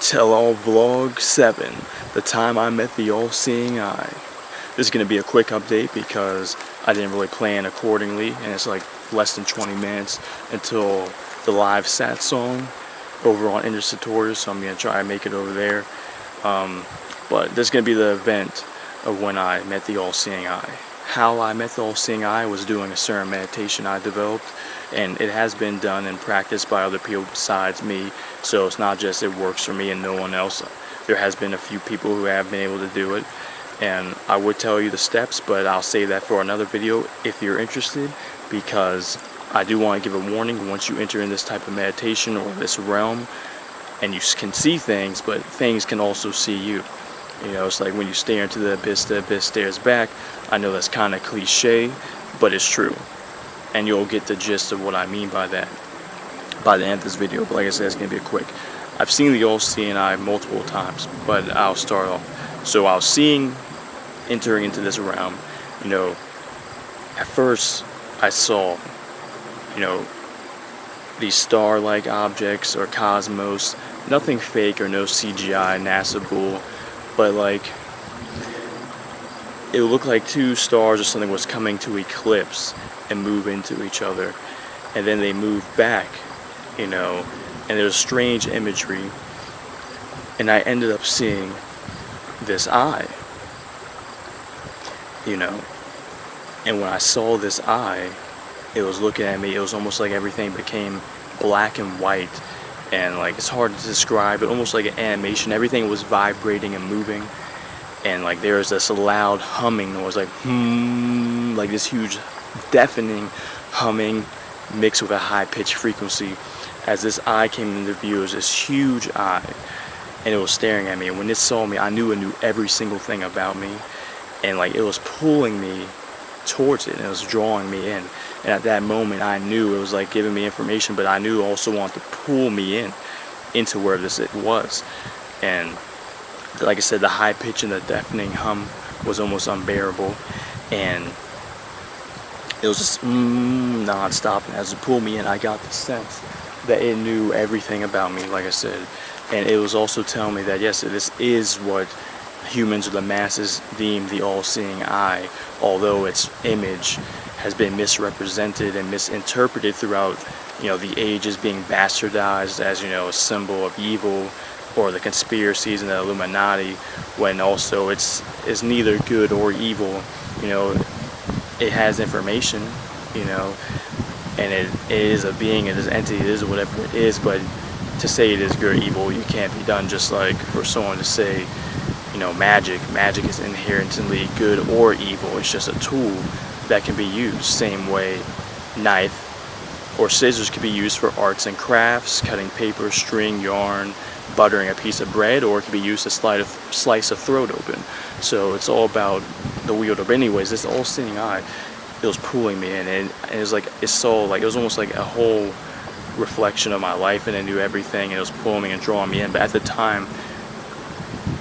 Tell-all vlog 7, the time I met the all-seeing eye. This is going to be a quick update because I didn't really plan accordingly, and it's like less than 20 minutes until the live sat song over on Intersatorius, so I'm going to try and make it over there. But this is going to be the event of when I met the all-seeing eye. How I met the all-seeing eye was doing a certain meditation I developed, and it has been done and practiced by other people besides me, so it's not just it works for me and no one else. There has been a few people who have been able to do it, and I would tell you the steps, but I'll save that for another video if you're interested, because I do want to give a warning. Once you enter in this type of meditation or this realm, and you can see things, but things can also see you. You know, it's like when you stare into the abyss stares back. I know that's kind of cliche, but it's true. And you'll get the gist of what I mean by that by the end of this video. But like I said, it's going to be quick. I've seen the all-seeing eye multiple times, but I'll start off. So I was entering into this realm, you know, at first I saw, you know, these star-like objects or cosmos, nothing fake or no CGI, NASA bull, but like, it looked like two stars or something was coming to eclipse and move into each other, and then they moved back, you know, and there's strange imagery, and I ended up seeing this eye, you know, and when I saw this eye, it was looking at me. It was almost like everything became black and white, and like, it's hard to describe it, almost like an animation. Everything was vibrating and moving, and like there was this loud humming noise, like like this huge deafening humming mixed with a high-pitched frequency. As this eye came into view, it was this huge eye, and it was staring at me, and when it saw me, I knew it knew every single thing about me, and like it was pulling me towards it, and it was drawing me in. And at that moment I knew it was like giving me information, but I knew it also wanted to pull me into where it was. And like I said, the high pitch and the deafening hum was almost unbearable, and it was just non-stop. And as it pulled me in, I got the sense that it knew everything about me, like I said. And it was also telling me that yes, this is what humans or the masses deem the all-seeing eye, although its image has been misrepresented and misinterpreted throughout, you know, the ages, being bastardized as, you know, a symbol of evil or the conspiracies and the Illuminati, when also it's neither good or evil. You know, it has information, you know, and it is a being, it is an entity, it is whatever it is, but to say it is good or evil, you can't be done. Just like for someone to say, you know, magic is inherently good or evil. It's just a tool that can be used. Same way knife or scissors can be used for arts and crafts, cutting paper, string, yarn, buttering a piece of bread, or it can be used to slice a throat open. So it's all about the wielder. But anyways, this all-seeing eye, it was pulling me in, and it was like, it saw, like, it was almost like a whole reflection of my life, and it knew everything, and it was pulling me and drawing me in. But at the time,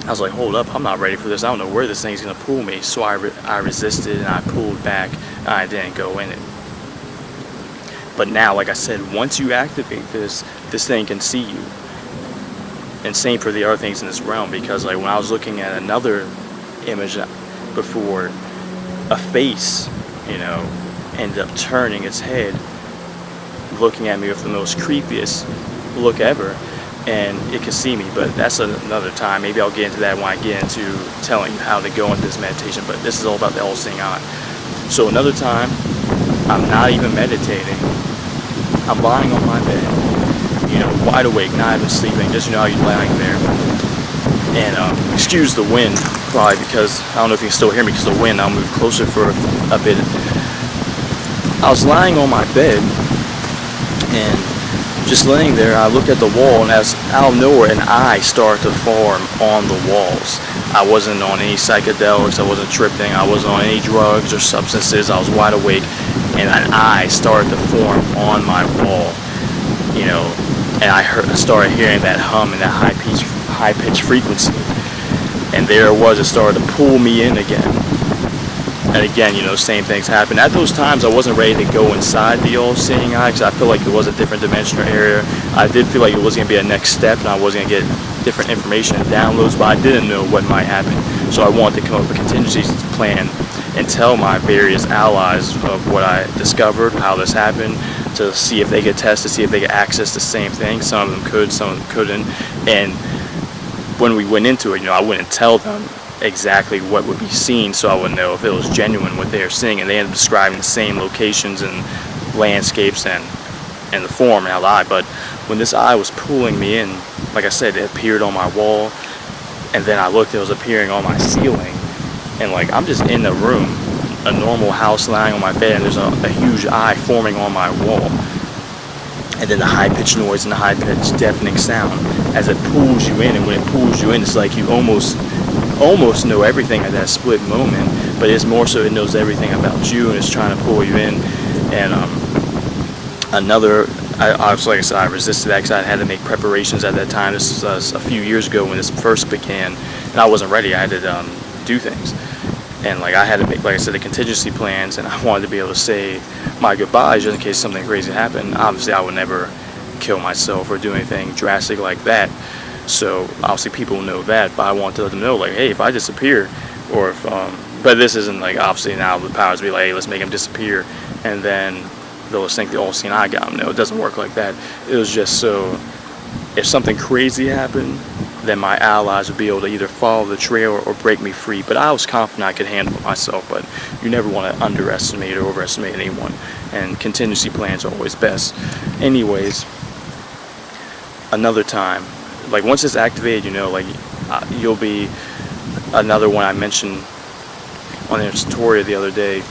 I was like, hold up, I'm not ready for this. I don't know where this thing's gonna pull me. So I resisted, and I pulled back, and I didn't go in it. But now, like I said, once you activate this thing can see you. And same for the other things in this realm, because like when I was looking at another image before, a face, you know, ended up turning its head, looking at me with the most creepiest look ever. And it can see me, but that's another time. Maybe I'll get into that when I get into telling you how to go into this meditation, but this is all about the all-seeing eye. So another time, I'm not even meditating. I'm lying on my bed, you know, wide awake, not even sleeping, just, you know how you're lying there. And excuse the wind, probably, because I don't know if you can still hear me because of the wind. I'll move closer for a bit. I was lying on my bed, and just laying there, I looked at the wall, and as out of nowhere, an eye started to form on the walls. I wasn't on any psychedelics, I wasn't tripping, I wasn't on any drugs or substances. I was wide awake, and an eye started to form on my wall, you know, and I started hearing that hum and that high-pitched frequency, and there it was. It started to pull me in again, And again, you know, same things happen. At those times, I wasn't ready to go inside the all-seeing eye, because I feel like it was a different dimension or area. I did feel like it was going to be a next step, and I was going to get different information and downloads, but I didn't know what might happen. So I wanted to come up with a contingency plan and tell my various allies of what I discovered, how this happened, to see if they could test, to see if they could access the same thing. Some of them could, some of them couldn't. And when we went into it, you know, I wouldn't tell them exactly what would be seen, so I would know if it was genuine what they were seeing. And they ended up describing the same locations and landscapes and the form and how the eye. But when this eye was pulling me in, like I said, it appeared on my wall, and then I looked, it was appearing on my ceiling. And like, I'm just in the room, a normal house, lying on my bed, and there's a huge eye forming on my wall. And then the high-pitched noise and the high-pitched deafening sound as it pulls you in. And when it pulls you in, it's like you almost know everything at that split moment, but it's more so it knows everything about you, and it's trying to pull you in. And like I said, I resisted that because I had to make preparations at that time. This was a few years ago when this first began, and I wasn't ready. I had to do things, and like I had to make, like I said, the contingency plans, and I wanted to be able to say my goodbyes just in case something crazy happened. Obviously, I would never kill myself or do anything drastic like that. So obviously people know that, but I want to let them know, like, hey, if I disappear, or if but this isn't like, obviously now the powers be like, hey, let's make him disappear, and then they'll just think the all-seeing eye got him. No, it doesn't work like that. It was just so if something crazy happened, then my allies would be able to either follow the trail or break me free. But I was confident I could handle it myself. But you never want to underestimate or overestimate anyone, and contingency plans are always best. Anyways, another time, like once it's activated, you know, like you'll be another one I mentioned on the tutorial the other day.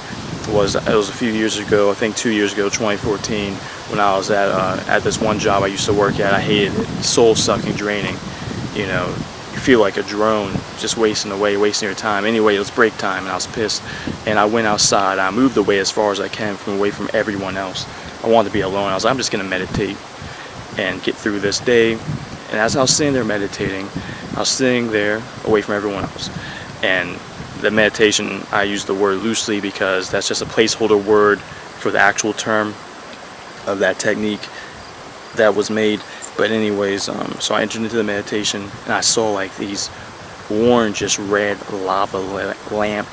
It was a few years ago, I think 2 years ago, 2014, when I was at this one job I used to work at. I hated it. Soul sucking, draining. You know, you feel like a drone, just wasting away, wasting your time. Anyway, it was break time, and I was pissed. And I went outside. I moved away as far as I can away from everyone else. I wanted to be alone. I was like, I'm just gonna meditate and get through this day. And as I was sitting there meditating, I was sitting there away from everyone else. And the meditation, I use the word loosely because that's just a placeholder word for the actual term of that technique that was made. But anyways, so I entered into the meditation, and I saw like these orangish red lava lamp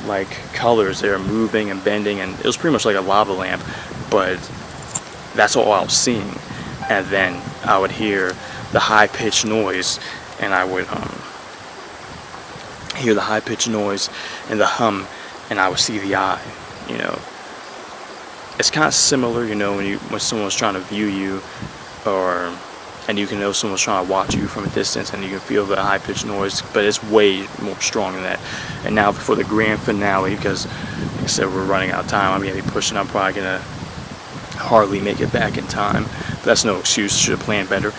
like colors. They were moving and bending, and it was pretty much like a lava lamp, but that's all I was seeing. And then I would hear the high-pitched noise, and I would hear the high-pitched noise and the hum, and I would see the eye. You know, it's kind of similar, you know, when someone's trying to view you, and you can know someone's trying to watch you from a distance, and you can feel the high-pitched noise, but it's way more strong than that. And now before the grand finale, because like I said, we're running out of time, I'm gonna be pushing. I'm probably gonna hardly make it back in time, but that's no excuse. Should have planned better.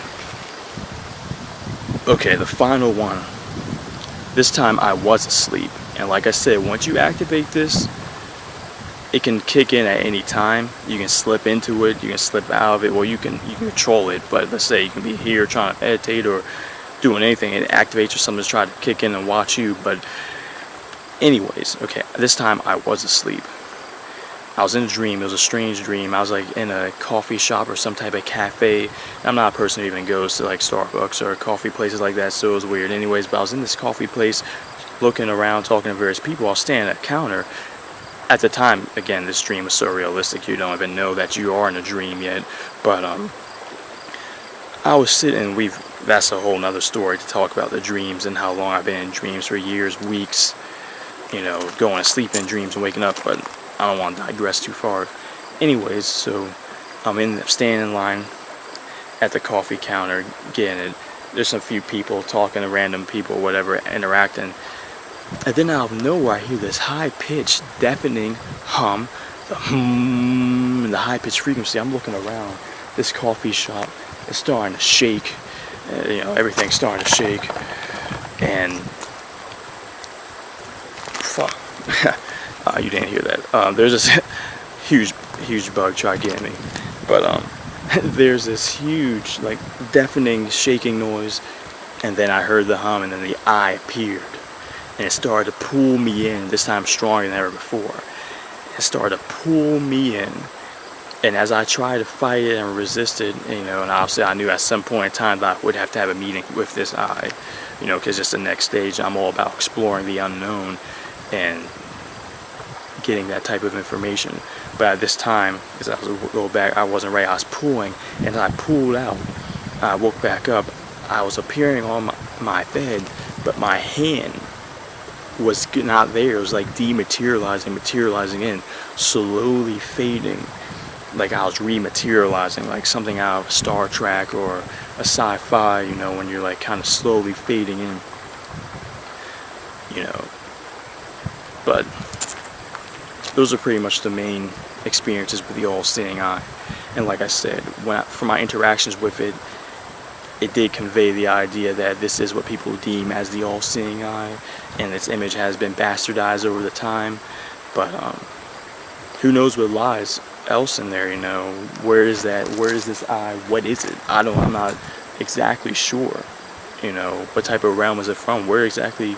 Okay, the final one. This time I was asleep, and like I said, once you activate this, it can kick in at any time. You can slip into it, you can slip out of it, well, you can control it. But let's say you can be here trying to meditate or doing anything, and it activates or something's trying to kick in and watch you. But anyways, okay, this time I was asleep. I was in a dream. It was a strange dream. I was like in a coffee shop or some type of cafe. I'm not a person who even goes to like Starbucks or coffee places like that, so it was weird. Anyways, but I was in this coffee place looking around, talking to various people. I was standing at a counter. At the time, again, this dream was so realistic, you don't even know that you are in a dream yet. But I was sitting, that's a whole nother story to talk about the dreams and how long I've been in dreams for years, weeks, you know, going to sleep in dreams and waking up, but I don't want to digress too far. Anyways, so I'm standing in line at the coffee counter getting it. There's a few people talking to random people, whatever, interacting. And then out of nowhere, I hear this high-pitched, deafening hum, the hum, and the high-pitched frequency. I'm looking around. This coffee shop is starting to shake. You know, everything's starting to shake. And fuck, you didn't hear that. There's this huge bug trying to get me. But there's this huge, like, deafening, shaking noise. And then I heard the hum, and then the eye appeared. and it started to pull me in, this time stronger than ever before. It started to pull me in, and as I tried to fight it and resist it, and obviously I knew at some point in time that I would have to have a meeting with this eye, because it's the next stage. I'm all about exploring the unknown and getting that type of information. But at this time, as I was a little back, I wasn't ready. I was pulling, and as I pulled out, I woke back up. I was appearing on my bed, but my hand was not there. It was like materializing in, slowly fading, like I was rematerializing, like something out of Star Trek or a sci-fi, when you're like kind of slowly fading in, but those are pretty much the main experiences with the all-seeing eye. And like I said, from my interactions with it, it did convey the idea that this is what people deem as the all-seeing eye, and its image has been bastardized over the time. But who knows what lies else in there? Where is this eye? What is it? I'm not exactly sure. What type of realm is it from? Where exactly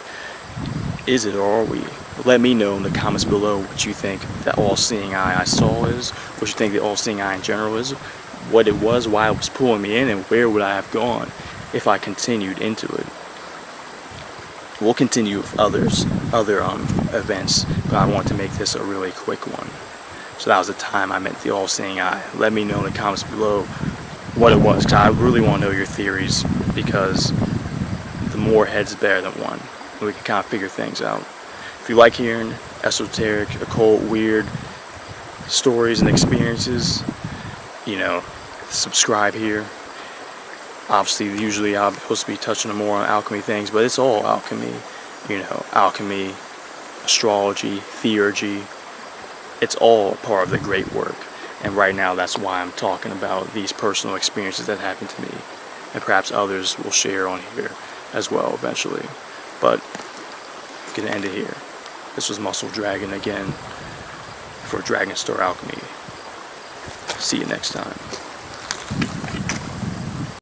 is it, or are we? Let me know in the comments below what you think that all-seeing eye I saw is, what you think the all-seeing eye in general is, what it was, why it was pulling me in, and where would I have gone if I continued into it. We'll continue with other events, but I want to make this a really quick one. So that was the time I met the all-seeing eye. Let me know in the comments below what it was, because I really want to know your theories, because the more heads better than one. We can kind of figure things out. If you like hearing esoteric, occult, weird stories and experiences, subscribe here. Obviously, usually I'm supposed to be touching more on alchemy things, but it's all alchemy. Alchemy, astrology, theurgy. It's all part of the great work. And right now, that's why I'm talking about these personal experiences that happened to me. And perhaps others will share on here as well eventually. But I'm going to end it here. This was Muscle Dragon again for Dragon Store Alchemy. See you next time.